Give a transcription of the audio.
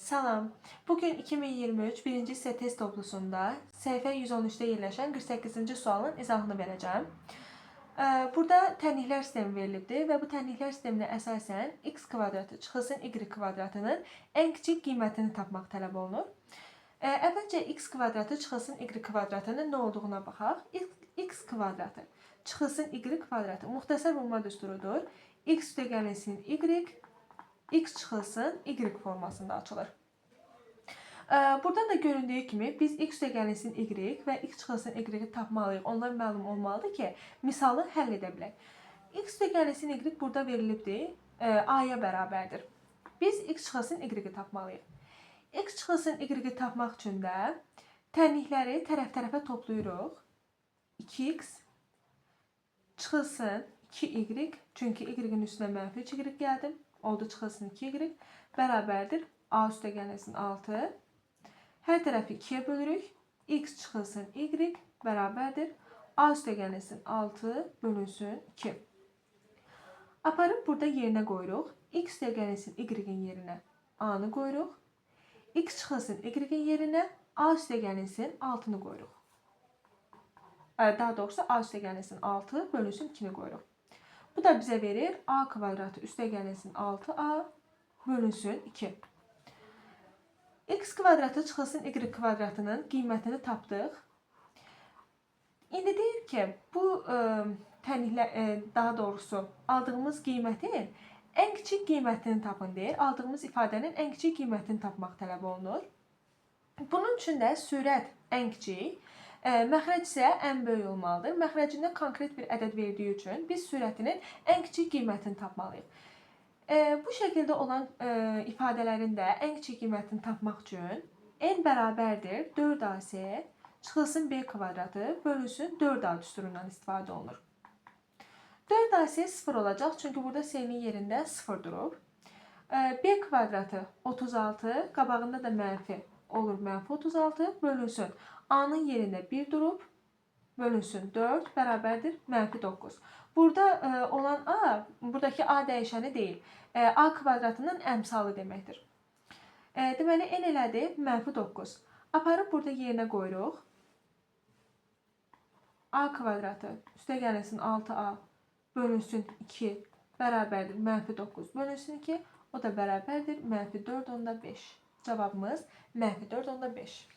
Salam. Bugün 2023 birinci hissə test toplusunda səhifə 113-də yerləşən 48-ci sualın izahını verəcəm. Burada tənliklər sistemi verilibdir və bu tənliklər sisteminə əsasən x kvadratı çıxılsın y kvadratının ən kiçik qiymətini tapmaq tələb olunur. Əvvəlcə x kvadratı çıxılsın y kvadratının nə olduğuna baxaq. X kvadratı çıxılsın y kvadratı müxtəsər bulma düsturudur. X üstəgəlsin y, x çıxılsın y formasında açılır. Buradan da göründüyü kimi biz x üstəgəlsin y və x çıxılsın y-i tapmalıyıq. Ondan məlum olmalıdır ki, misalı həll edə bilək. X üstəgəlsin y burada verilibdir, a-ya bərabərdir. Biz x çıxılsın y-i tapmalıyıq. X çıxılsın y-i tapmaq üçün də tənlikləri tərəf-tərəfə toplayırıq. 2x çıxılsın 2y, çünki y-in üstünə mənfi 2y gəldim. Oldu çıxılsın 2y bərabərdir. A üstəgəlsin 6. Hər tərəfi 2-yə bölürük. X çıxılsın y bərabərdir. A üstəgəlsin 6 bölünsün 2. Aparıb burada yerinə qoyuruq. X üstəgəlsin y-in yerinə a-nı qoyuruq. X çıxılsın y-in yerinə a üstəgəlsin 6-nı qoyuruq. Daha doğrusu a üstəgəlsin 6 bölünsün 2-ni qoyuruq. Bu da bizə verir a kvadratı üstəgəlsin 6a bölünsün 2. X kvadratı çıxılsın y kvadratının qiymətini tapdıq. İndi deyir ki, bu daha doğrusu aldığımız qiymətin ən kiçik qiymətini tapın deyir. Aldığımız ifadənin ən kiçik qiymətini tapmaq tələb olunur. Bunun üçün də sürət ən kiçik, məxrəc isə ən böyük olmalıdır. Məxrəcində konkret bir ədəd verdiyi üçün biz sürətinin ən kiçik qiymətini tapmalıyıq. Bu şəkildə olan ifadələrin də ən kiçik qiymətini tapmaq üçün n bərabərdir 4ac çıxılsın b kvadratı bölünsün 4a düsturundan istifadə olunur. 4ac 0 olacaq, çünki burada s-nin yerində 0 durub. B kvadratı 36, qabağında da mənfi olur, mənfi 36 bölünsün. A-nın yerində 1 durub, bölünsün 4 bərabərdir mənfi 9. Burada olan a, buradakı a dəyişəni deyil. A kvadratının əmsalı deməkdir. Deməli, n elədi mənfi 9. Aparıb burada yerinə qoyuruq. A kvadratı üstəgəlsin 6a bölünsün 2 bərabərdir mənfi 9 bölünsün 2. O da bərabərdir mənfi 4 onda 5. Cavabımız mənfi 4 onda 5.